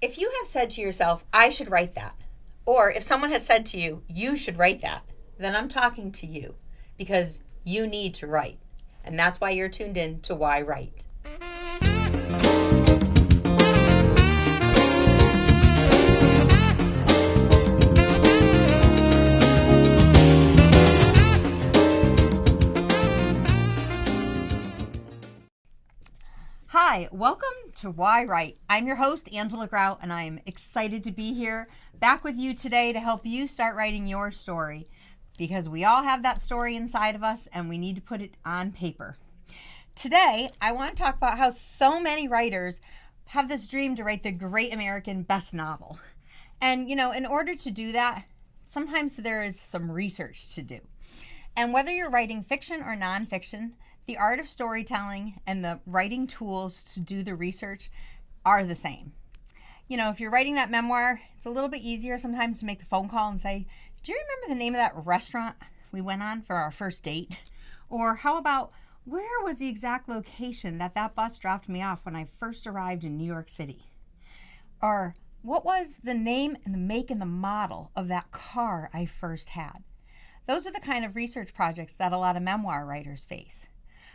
If you have said to yourself, I should write that, or if someone has said to you, you should write that, then I'm talking to you because you need to write. And that's why you're tuned in to yWrite. Hi, welcome to yWrite. I'm your host, Angela Grout, and I'm excited to be here back with you today to help you start writing your story, because we all have that story inside of us and we need to put it on paper. Today, I want to talk about how so many writers have this dream to write the great American best novel. And, in order to do that, sometimes there is some research to do. And whether you're writing fiction or nonfiction, the art of storytelling and the writing tools to do the research are the same. If you're writing that memoir, it's a little bit easier sometimes to make the phone call and say, do you remember the name of that restaurant we went on for our first date? Or how about, where was the exact location that bus dropped me off when I first arrived in New York City? Or what was the name and the make and the model of that car I first had? Those are the kind of research projects that a lot of memoir writers face.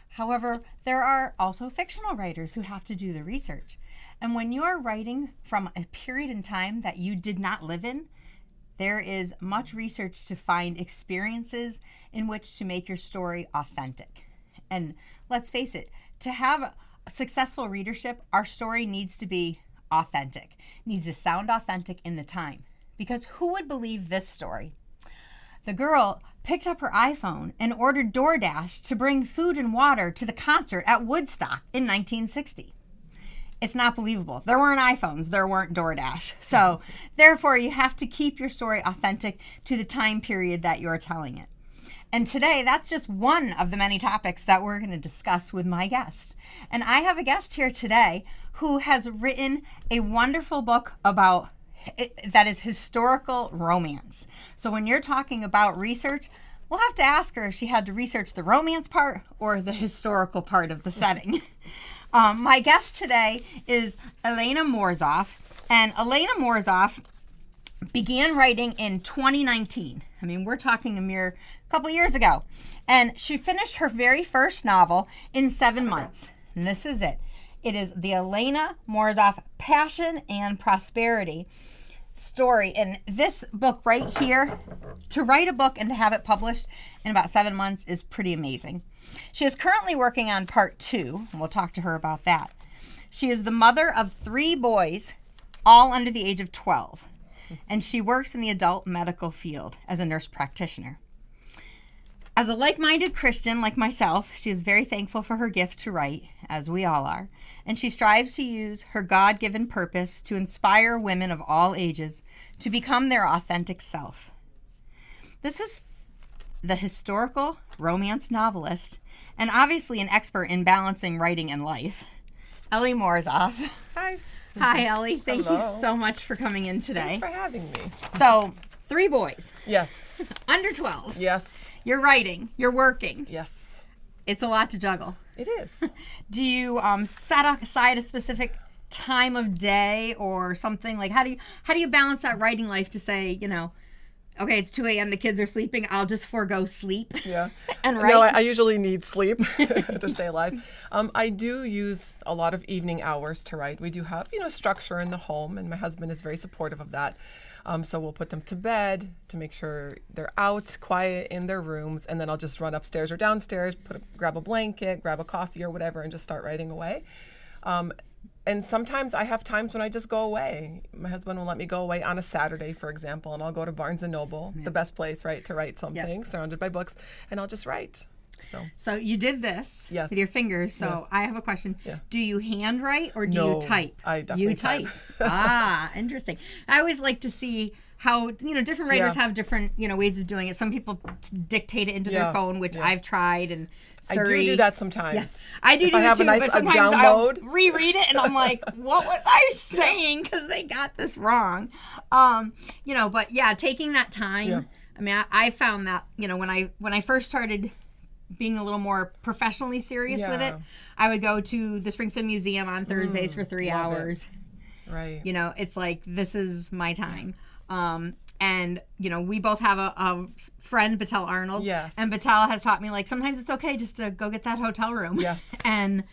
However, there are also fictional writers who have to do the research. And when you are writing from a period in time that you did not live in, there is much research to find experiences in which to make your story authentic. And let's face it, to have successful readership, our story needs to be authentic, needs to sound authentic in the time. Because who would believe this story? The girl picked up her iPhone and ordered DoorDash to bring food and water to the concert at Woodstock in 1960. It's not believable. There weren't iPhones. There weren't DoorDash. So therefore, you have to keep your story authentic to the time period that you're telling it. And today, that's just one of the many topics that we're going to discuss with my guest. And I have a guest here today who has written a wonderful book about that is historical romance. So when you're talking about research, we'll have to ask her if she had to research the romance part or the historical part of the setting. My guest today is Elina Morozov, and Elina Morozov began writing in 2019. I mean, we're talking a mere couple years ago. And she finished her very first novel in 7 months. And this is it. It is the Elina Morozov Passion and Prosperity story. And this book right here, to write a book and to have it published in about 7 months is pretty amazing. She is currently working on part 2, and we'll talk to her about that. She is the mother of 3 boys, all under the age of 12, and she works in the adult medical field as a nurse practitioner. As a like-minded Christian like myself, she is very thankful for her gift to write, as we all are, and she strives to use her God-given purpose to inspire women of all ages to become their authentic self. This is the historical romance novelist, and obviously an expert in balancing writing and life, Elina Morozov. Hi. Hi, Ellie. Thank Hello. you so much for coming in today. Thanks for having me. So, 3 boys. Yes. Under 12. Yes. You're writing. You're working. Yes. It's a lot to juggle. It is. Do you set aside a specific time of day or something? Like, how do you balance that writing life to say, okay, it's 2 a.m., the kids are sleeping, I'll just forego sleep. Yeah. And write? No, I usually need sleep to stay alive. I do use a lot of evening hours to write. We do have, structure in the home, and my husband is very supportive of that. So we'll put them to bed to make sure they're out, quiet in their rooms, and then I'll just run upstairs or downstairs, grab a blanket, grab a coffee or whatever, and just start writing away. And sometimes I have times when I just go away. My husband will let me go away on a Saturday, for example, and I'll go to Barnes & Noble, the best place, right, to write something, surrounded by books, and I'll just write. So you did this with your fingers. So Yes. I have a question. Yeah. Do you handwrite or do No, you type? I definitely type. Interesting. I always like to see how, different writers have different, ways of doing it. Some people dictate it into their phone, which I've tried, and I do that sometimes. Yes, I do if I have too, a nice but sometimes download. I'll reread it and I'm like, what was I saying? Because they got this wrong. But yeah, taking that time. Yeah. I mean, I found that, when I first started being a little more professionally serious with it, I would go to the Springfield Museum on Thursdays for 3 hours. Right. You know, it's like, this is my time. And, you know, we both have a friend, Battelle Arnold. Yes. And Battelle has taught me, like, sometimes it's okay just to go get that hotel room. Yes. And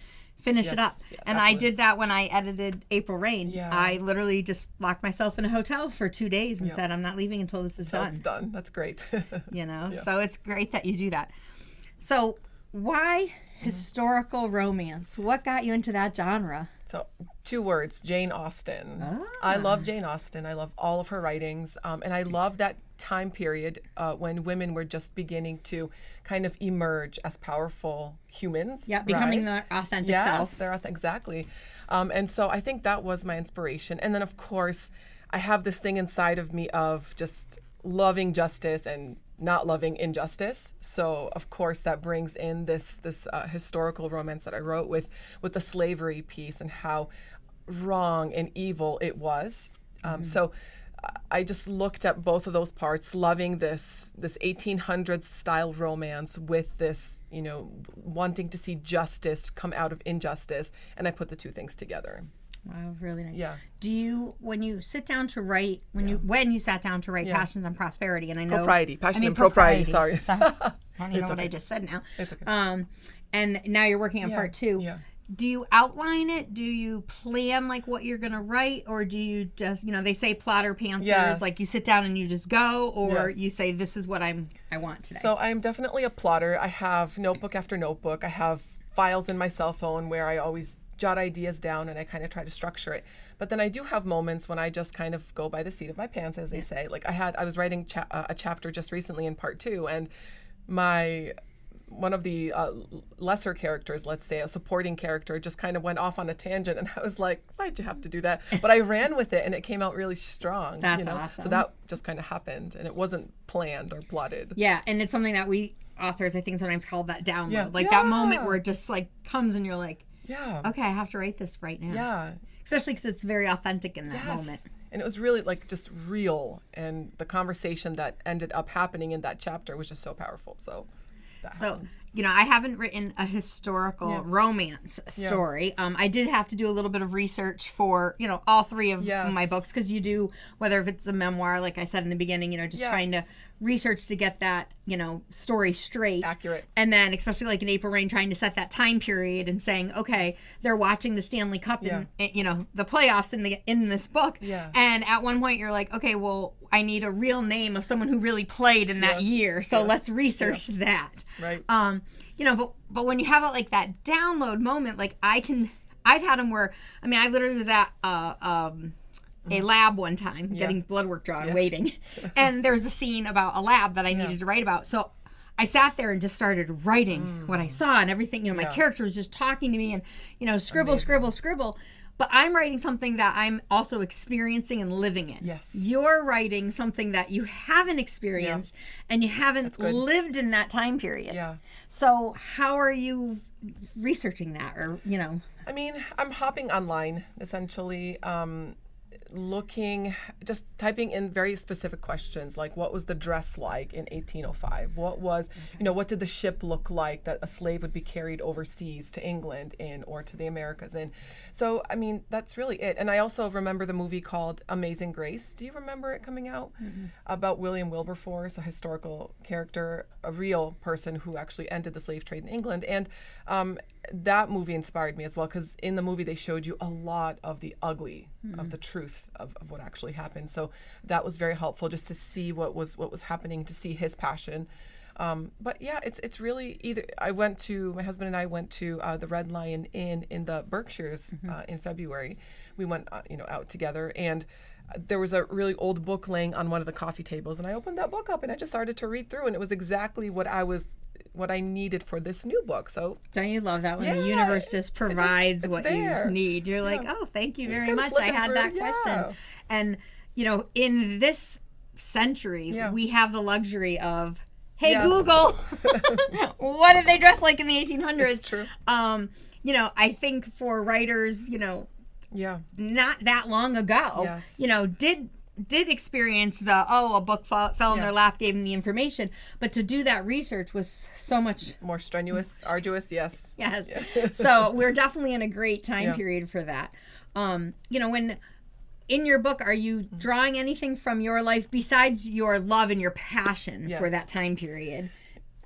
finish it up. Yes, and absolutely. I did that when I edited April Rain. Yeah. I literally just locked myself in a hotel for 2 days and said, I'm not leaving until this is done. It's done. That's great. You know, so it's great that you do that. So why historical romance? What got you into that genre? So 2 words, Jane Austen. Ah. I love Jane Austen. I love all of her writings. And I love that time period when women were just beginning to kind of emerge as powerful humans. Yeah, becoming right? their authentic yes, self. Exactly. And so I think that was my inspiration. And then, of course, I have this thing inside of me of just loving justice and not loving injustice. So, of course, that brings in this historical romance that I wrote with the slavery piece and how wrong and evil it was. So I just looked at both of those parts, loving this 1800s style romance with this, you know, wanting to see justice come out of injustice. And I put the 2 things together. Wow, really nice. Yeah. Do you, when you sit down to write, when you sat down to write Passions and Prosperity, and I know Passion and propriety. Sorry. I don't even know what I just said now. It's okay. And now you're working on part 2. Yeah. Do you outline it? Do you plan like what you're going to write, or do you just, you know, they say plotter pantsers, Yes. like you sit down and you just go, or Yes. you say this is what I want today? So I'm definitely a plotter. I have notebook after notebook. I have files in my cell phone where I always jot ideas down and I kind of try to structure it. But then I do have moments when I just kind of go by the seat of my pants, as they say. Like I was writing a chapter just recently in part 2, and one of the lesser characters, let's say a supporting character, just kind of went off on a tangent, and I was like, why'd you have to do that? But I ran with it and it came out really strong. That's you know? awesome. So that just kind of happened, and it wasn't planned or plotted. Yeah, and it's something that we authors, I think, sometimes call that download. Yeah. Like that moment where it just like comes and you're like, Yeah. okay, I have to write this right now. Yeah. Especially because it's very authentic in that moment. And it was really like just real, and the conversation that ended up happening in that chapter was just so powerful. So you know, I haven't written a historical romance story. I did have to do a little bit of research for, you know, all 3 of my books, because you do, whether if it's a memoir, like I said in the beginning, you know, just trying to research to get that, you know, story straight. Accurate. And then especially like in April Rain, trying to set that time period and saying, okay, they're watching the Stanley Cup and, you know, the playoffs in this book. Yeah. And at one point you're like, okay, well, I need a real name of someone who really played in that year. So let's research that. Right. You know, but when you have like that download moment, like I've had them where, I mean, I literally was at a lab one time getting blood work drawn, waiting. And there was a scene about a lab that I needed to write about. So I sat there and just started writing what I saw and everything. You know, my character was just talking to me and, you know, scribble. But I'm writing something that I'm also experiencing and living in. Yes. You're writing something that you haven't experienced and you haven't lived in that time period. Yeah. So how are you researching that, or, you know? I mean, I'm hopping online, essentially, just typing in very specific questions, like what was the dress like in 1805? What was, you know, what did the ship look like that a slave would be carried overseas to England in, or to the Americas in? So, I mean, that's really it. And I also remember the movie called Amazing Grace. Do you remember it coming out? About William Wilberforce, a historical character, a real person who actually ended the slave trade in England. And that movie inspired me as well, because in the movie they showed you a lot of the ugly, of the truth of what actually happened. So that was very helpful, just to see what was happening, to see his passion. But yeah, it's really either. My husband and I went to the Red Lion Inn in the Berkshires in February. We went out together, and there was a really old book laying on one of the coffee tables, and I opened that book up and I just started to read through, and it was exactly what I needed for this new book. So don't you love that when the universe just provides what there. You need? You're like, oh, thank you very much. I had through, that question. And you know, in this century, we have the luxury of, hey, Google, what did they dress like in the 1800s? It's true. You know, I think for writers, you know, not that long ago, you know, did experience a book fell in their lap, gave them the information, but to do that research was so much more strenuous, arduous. Yes. So we're definitely in a great time period for that. You know, when in your book, are you drawing anything from your life besides your love and your passion for that time period?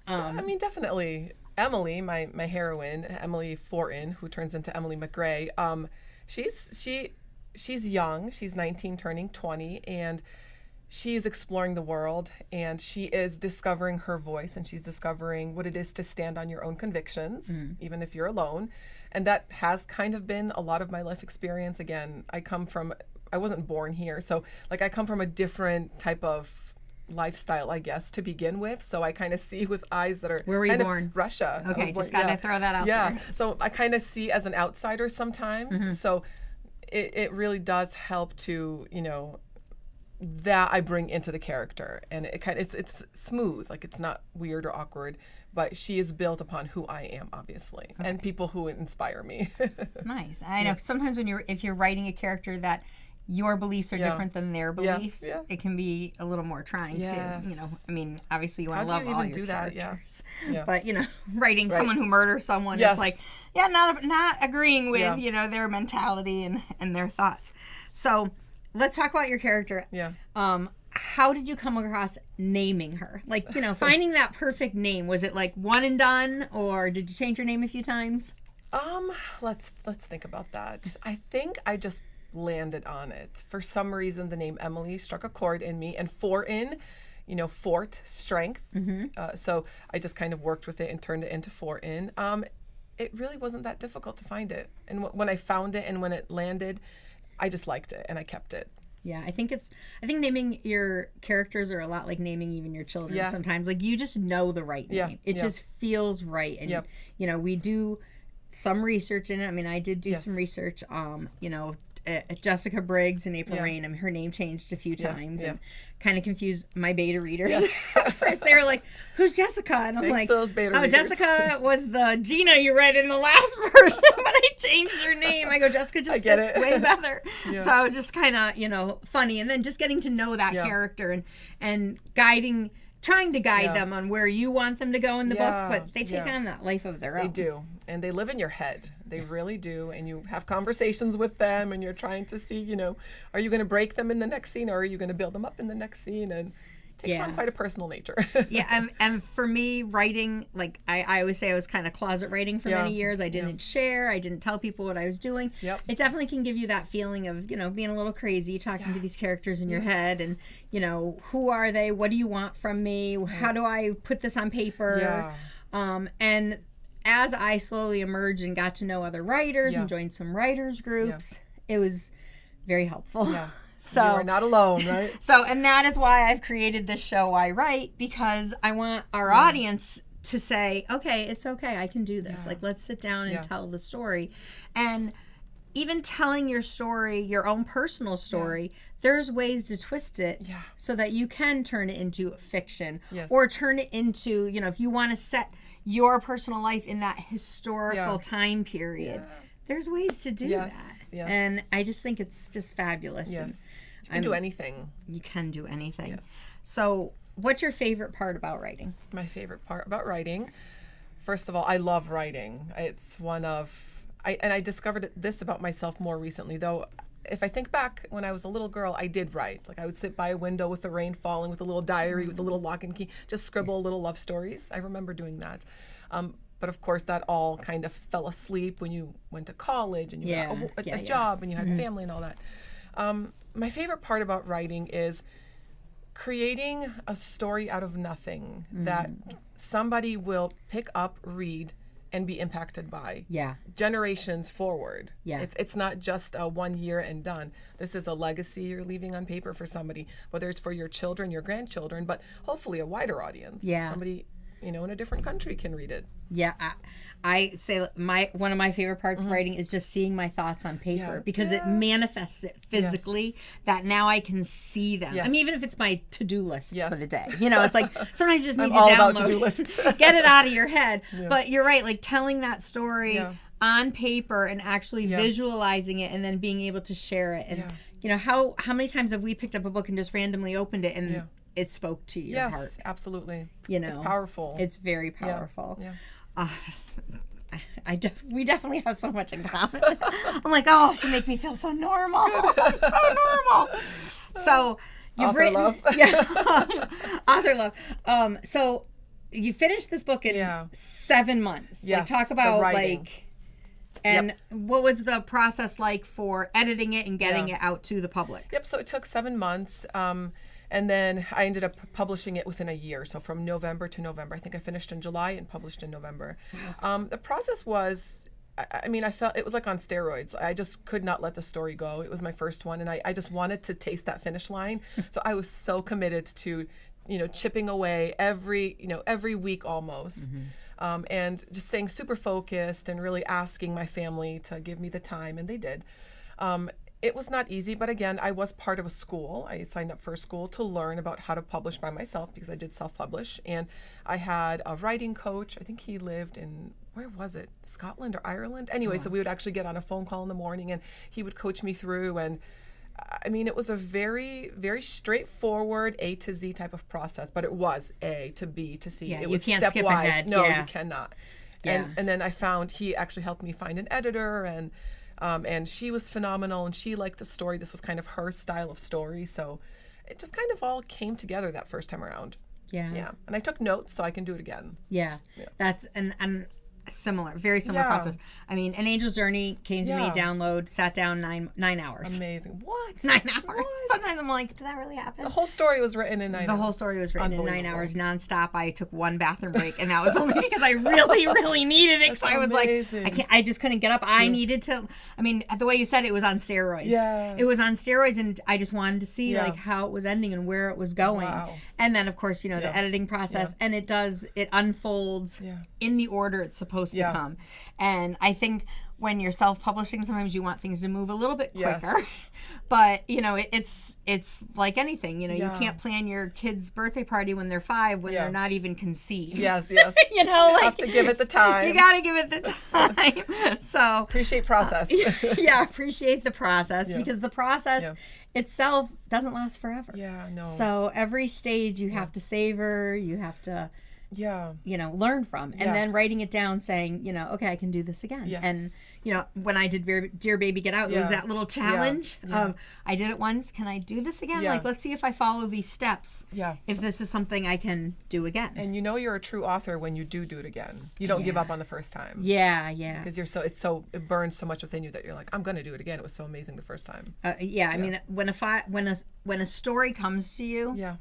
I mean, definitely. Emilie, my heroine, Emilie Fortin, who turns into Emilie McGray, she's young. She's 19, turning 20, and she's exploring the world, and she is discovering her voice, and she's discovering what it is to stand on your own convictions, even if you're alone. And that has kind of been a lot of my life experience. Again, I wasn't born here, so like I come from a different type of lifestyle, I guess, to begin with. So I kind of see with eyes that are Where were you born? Russia. Okay, just gotta throw that out there. So I kind of see as an outsider sometimes. So it really does help to, that I bring into the character, and it's smooth, like it's not weird or awkward, but she is built upon who I am, obviously, and people who inspire me. Nice. I know sometimes if you're writing a character that your beliefs are different than their beliefs, it can be a little more trying too. I mean, obviously you want to love all your characters, but writing someone who murders someone, it's like, not agreeing with their mentality and their thoughts. So let's talk about your character. How did you come across naming her? Like, finding that perfect name. Was it like one and done, or did you change your name a few times? Let's think about that. I think I just landed on it. For some reason, the name Emilie struck a chord in me, and Fortin, fort, strength. So I just kind of worked with it and turned it into Fortin. It really wasn't that difficult to find it. And when I found it and when it landed, I just liked it and I kept it. Yeah, I think naming your characters are a lot like naming even your children sometimes. Like, you just know the right name. It just feels right. And, we do some research in it. I mean, I did do some research, Jessica Briggs and April Rain. I mean, her name changed a few times and kind of confused my beta readers. At first, they were like, "Who's Jessica?" And I'm like, "Oh, Jessica was the Gina you read in the last version, but I changed her name." I go, "Jessica just fits way better." So I was just kind of, funny, and then just getting to know that character and trying to guide them on where you want them to go in the book, but they take on that life of their own. They do. And they live in your head. They really do. And you have conversations with them, and you're trying to see, are you going to break them in the next scene, or are you going to build them up in the next scene? And it takes on quite a personal nature. And for me, writing, like I always say, I was kind of closet writing for many years. I didn't share. I didn't tell people what I was doing. It definitely can give you that feeling of, being a little crazy, talking to these characters in your head, and, who are they? What do you want from me? How do I put this on paper? And as I slowly emerged and got to know other writers and joined some writers groups, it was very helpful. So you are not alone, right? And that is why I've created this show, yWrite, because I want our audience to say, okay, it's okay, I can do this. Like, let's sit down and tell the story. And even telling your story, your own personal story, there's ways to twist it so that you can turn it into fiction or turn it into, if you want to set your personal life in that historical time period. There's ways to do that. And I just think it's just fabulous. You can do anything. You can do anything. So what's your favorite part about writing? My favorite part about writing, first of all, I love writing. It's one of, I discovered this about myself more recently, though. If I think back when I was a little girl, I did write. Like, I would sit by a window with the rain falling, with a little diary, with a little lock and key, just scribble little love stories. I remember doing that. But of course, that all kind of fell asleep when you went to college and you got a job and you had family and all that. My favorite part about writing is creating a story out of nothing that somebody will pick up, read, and be impacted by generations forward. It's not just a 1 year and done. This is a legacy you're leaving on paper for somebody, whether it's for your children, your grandchildren, but hopefully a wider audience. Somebody in a different country can read it. I say one of my favorite parts of writing is just seeing my thoughts on paper, because it manifests it physically, that now I can see them. I mean, even if it's my to-do list for the day, it's like sometimes you just need to all download about to-do lists. get it out of your head. But you're right, like telling that story on paper and actually visualizing it and then being able to share it. And how many times have we picked up a book and just randomly opened it and it spoke to your heart? Yes, absolutely. You know, it's powerful. It's very powerful. we definitely have so much in common. I'm like, oh, she make me feel so normal. I'm so normal. So you've Author written, love. Yeah, author love. So you finished this book in 7 months. Yes, Like, talk the about writing. and what was the process like for editing it and getting it out to the public? Yep. So it took 7 months. And then I ended up publishing it within a year. So from November to November. I think I finished in July and published in November. The process was, I felt it was like on steroids. I just could not let the story go. It was my first one, and I just wanted to taste that finish line. So I was so committed to, chipping away every week almost. And just staying super focused and really asking my family to give me the time, and they did. It was not easy, but again, I was part of a school. I signed up for a school to learn about how to publish by myself because I did self-publish. And I had a writing coach. I think he lived in, where was it? Scotland or Ireland? Anyway, so we would actually get on a phone call in the morning and he would coach me through. And it was a very, very straightforward A to Z type of process, but it was A to B to C. Yeah, it you was can't stepwise. skip ahead. No, Yeah. you cannot. Yeah. And then I found he actually helped me find an editor, and she was phenomenal, and she liked the story. This was kind of her style of story, so it just kind of all came together that first time around. Yeah. And I took notes so I can do it again. Yeah. That's and very similar process. An Angel's Journey came to me, download, sat down 9 hours. Amazing. What? 9 hours. What? Sometimes I'm like, did that really happen? The whole story was written in 9 hours. The whole story was written in 9 hours nonstop. I took one bathroom break, and that was only because I really, really needed it. Because I was amazing. like, I just couldn't get up. I needed to. The way you said it was on steroids. Yes. It was on steroids, and I just wanted to see like how it was ending and where it was going. Wow. And then, of course, the editing process, and it unfolds in the order it's supposed to come. And I think when you're self-publishing, sometimes you want things to move a little bit quicker. Yes. But it's like anything. You can't plan your kid's birthday party when they're 5 when they're not even conceived. Yes. You have to give it the time. You got to give it the time. So appreciate process. Appreciate the process because the process itself doesn't last forever. Yeah, no. So every stage you have to savor. You have to. Learn from, and then writing it down, saying, okay, I can do this again. Yes. And when I did Dear Baby Get Out, it was that little challenge of, I did it once, can I do this again? Like, let's see if I follow these steps. If this is something I can do again. And you're a true author when you do it again. You don't give up on the first time. Because it burns so much within you that you're like, I'm going to do it again. It was so amazing the first time. When a story comes to you,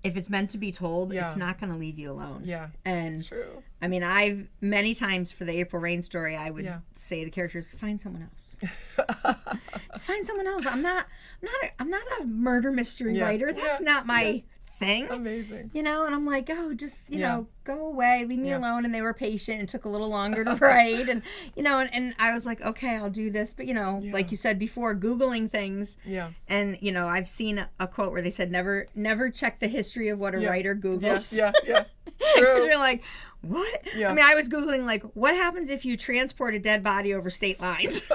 if it's meant to be told, it's not going to leave you alone. And it's true. I've many times for the April Rain story, I would say to characters, find someone else. Just find someone else. I'm not a murder mystery writer. That's not my thing. Amazing. And I'm like, oh, just go away, leave me alone. And they were patient and took a little longer to write. And and I was like, okay, I'll do this. But like you said before, Googling things. And I've seen a quote where they said, never check the history of what a writer Googles. True. You're like, what? I was Googling like, what happens if you transport a dead body over state lines?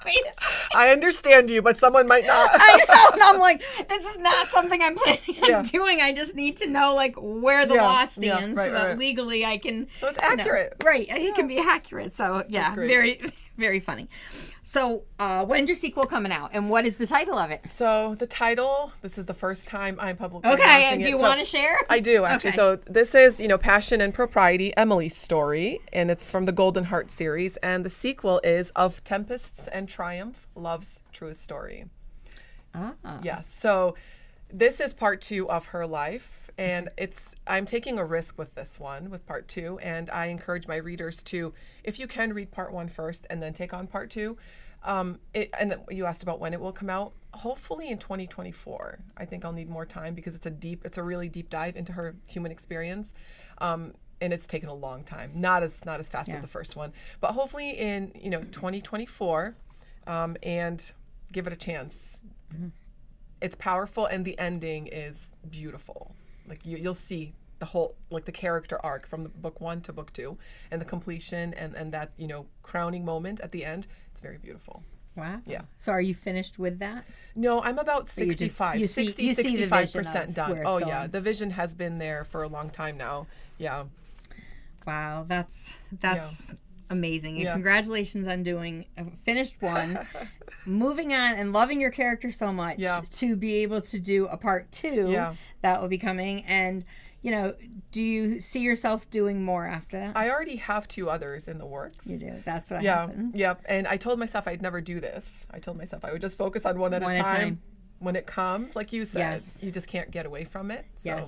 Wait a second. I understand you, but someone might not. I know, and I'm like, this is not something I'm planning on doing. I just need to know like where the law stands so that legally I can. So it's accurate, right? It can be accurate. So very, very funny. So when's your sequel coming out, and what is the title of it? So the title, this is the first time I'm publicly announcing it. Do you want to share? I do, actually. Okay. So this is, Passion and Propriety, Emilie's story, and it's from the Golden Heart series, and the sequel is Of Tempests and Triumph, Love's Truest Story. Yes. So this is part 2 of her life, and I'm taking a risk with this one, with part 2, and I encourage my readers to, if you can, read part 1 first and then take on part 2. And then you asked about when it will come out. Hopefully in 2024. I think I'll need more time because it's a really deep dive into her human experience. And it's taken a long time. Not as fast as the first one, but hopefully in 2024, and give it a chance. Mm-hmm. It's powerful, and the ending is beautiful. Like you'll see the whole, like the character arc from the book 1 to book 2, and the completion and that crowning moment at the end. It's very beautiful. Wow. Yeah. So are you finished with that? No, I'm about 65% done. Oh going. yeah, the vision has been there for a long time now. Yeah. Wow, that's amazing. And Yeah. congratulations on doing a finished one, moving on and loving your character so much to be able to do a part 2 that will be coming. And, you know, do you see yourself doing more after that? I already have 2 others in the works. You do. That's what happens. Yep. And I told myself I'd never do this. I told myself I would just focus on one at a time. When it comes, like you said, you just can't get away from it. So,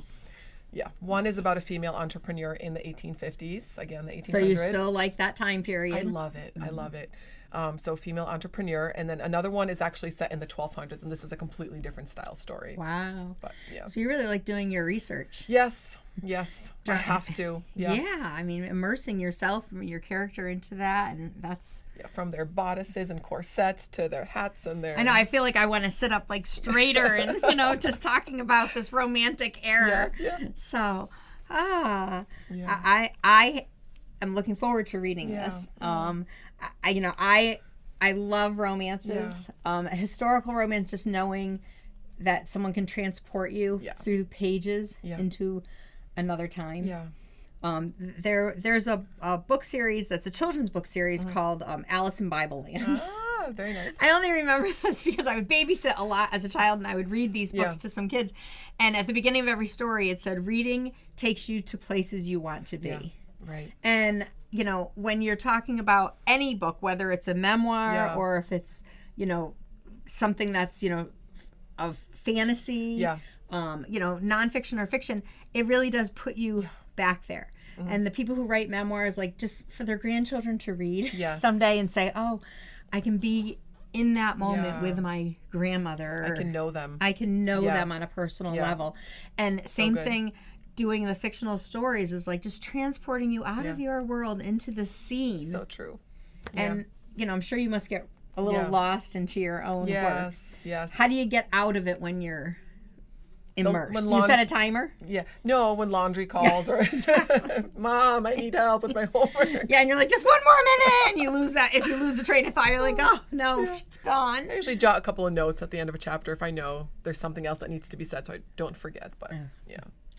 yeah. One is about a female entrepreneur in the 1850s, again, the 1800s. So you still like that time period? I love it. I love it. So female entrepreneur. And then another one is actually set in the 1200s, and this is a completely different style story. Wow. But, yeah. So you really like doing your research? Yes. I have to. Yeah. I mean, immersing yourself, your character into that, and that's... Yeah, from their bodices and corsets to their hats and their... I know, I feel like I want to sit up like straighter and, you know, just talking about this romantic era. So, I am looking forward to reading this. I love romances. A historical romance, just knowing that someone can transport you through pages into another time. There's a book series that's a children's book series called Alice in Bible Land. Ah, very nice. I only remember this because I would babysit a lot as a child, and I would read these books to some kids. And at the beginning of every story, it said, reading takes you to places you want to be. Yeah. Right. And, you know, when you're talking about any book, whether it's a memoir or if it's, you know, something that's, you know, of fantasy, you know, nonfiction or fiction, it really does put you back there. And the people who write memoirs, like, just for their grandchildren to read someday and say, oh, I can be in that moment with my grandmother. I can know them. I can know them on a personal level. And same thing, doing the fictional stories is like just transporting you out of your world into the scene. So true. And, you know, I'm sure you must get a little lost into your own work. Yes. How do you get out of it when you're immersed? Do you set a timer? Yeah. No, when laundry calls or Mom, I need help with my homework. Yeah, and you're like, just one more minute, and you lose that. If you lose the train of thought, you're like, oh no, it's gone. I usually jot a couple of notes at the end of a chapter if I know there's something else that needs to be said, so I don't forget. But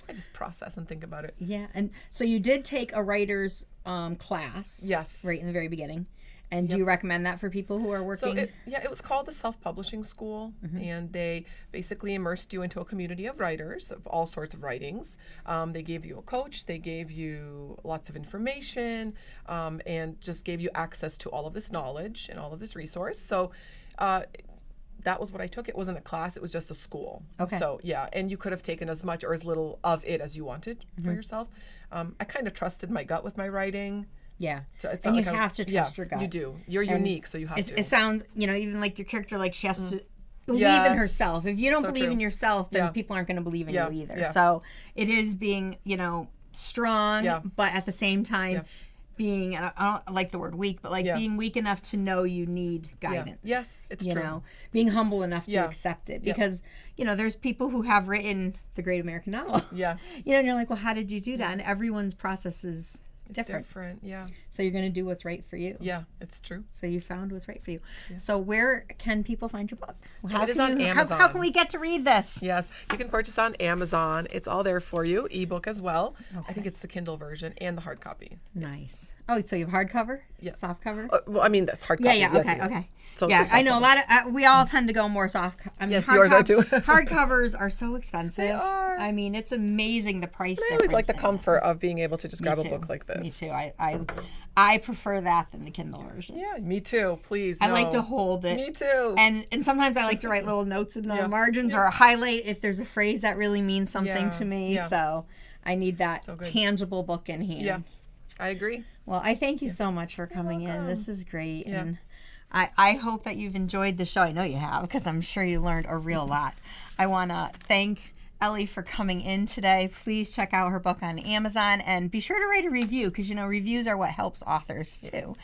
I just process and think about it. Yeah, and so you did take a writer's class. Yes. Right in the very beginning. And do you recommend that for people who are working? So it was called the Self-Publishing School, and they basically immersed you into a community of writers of all sorts of writings. They gave you a coach, they gave you lots of information, and just gave you access to all of this knowledge and all of this resource. So that was what I took. It wasn't a class, it was just a school. Okay. So and you could have taken as much or as little of it as you wanted for yourself. I kind of trusted my gut with my writing. Yeah. So it's and not you like have to trust your gut. You do. You're unique, so you have to. It sounds, you know, even like your character, like she has to believe in herself. If you don't believe in yourself, then people aren't going to believe in you either. Yeah. So it is being, you know, strong, but at the same time, being, I don't like the word weak, but like being weak enough to know you need guidance. Yes, it's true. You know, being humble enough to accept it. Because, you know, there's people who have written the great American novel. Yeah. You know, and you're like, well, how did you do that? And everyone's process is different. Yeah. So you're going to do what's right for you. Yeah, it's true. So you found what's right for you. Yeah. So where can people find your book? So it is on Amazon. How can we get to read this? Yes, you can purchase on Amazon. It's all there for you. Ebook as well. Okay. I think it's the Kindle version and the hard copy. Nice. Yes. Oh, so you have hardcover? Yeah. Soft cover? Well, I mean, this hard copy. Yeah. Okay. Okay. So yeah, I know a lot of. We all tend to go more soft. I mean, yes, yours are too. Hardcovers are so expensive. They are. I mean, it's amazing the price difference. I always like the comfort of being able to just grab a book like this. Me too. I prefer that than the Kindle version. Yeah, me too. Please. I like to hold it. Me too. And sometimes I like to write little notes in the margins or highlight if there's a phrase that really means something to me. Yeah. So I need that tangible book in hand. Yeah, I agree. Well, I thank you so much for coming in. This is great. Yeah. And I hope that you've enjoyed the show. I know you have, because I'm sure you learned a real lot. I want to thank Ellie for coming in today. Please check out her book on Amazon and be sure to write a review, because, you know, reviews are what helps authors too. Yes.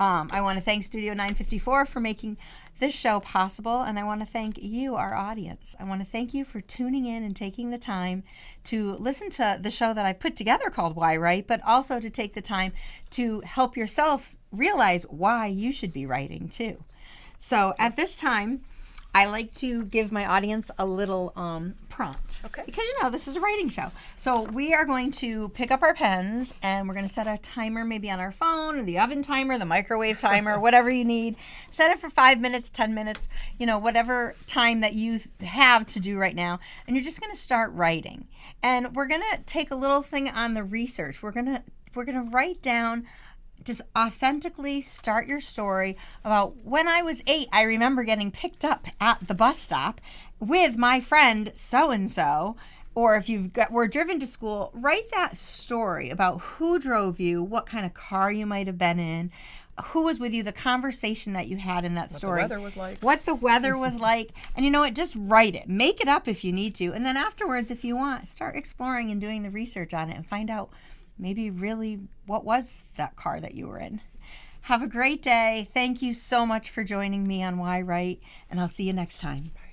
I want to thank Studio 954 for making this show possible, and I want to thank you, our audience. I want to thank you for tuning in and taking the time to listen to the show that I've put together called yWrite, but also to take the time to help yourself realize why you should be writing too. So at this time, I like to give my audience a little prompt. Okay. Because, this is a writing show. So we are going to pick up our pens and we're going to set a timer maybe on our phone or the oven timer, the microwave timer, whatever you need. Set it for 5 minutes, 10 minutes, whatever time that you have to do right now. And you're just going to start writing. And we're going to take a little thing on the research. We're going to write down, just authentically start your story about when I was 8, I remember getting picked up at the bus stop with my friend so-and-so. Or if were driven to school, write that story about who drove you, what kind of car you might have been in, who was with you, the conversation that you had in that story. What the weather was like. What the weather was like. And just write it. Make it up if you need to. And then afterwards, if you want, start exploring and doing the research on it and find out maybe really what was that car that you were in. Have a great day. Thank you so much for joining me on yWrite, and I'll see you next time. Bye.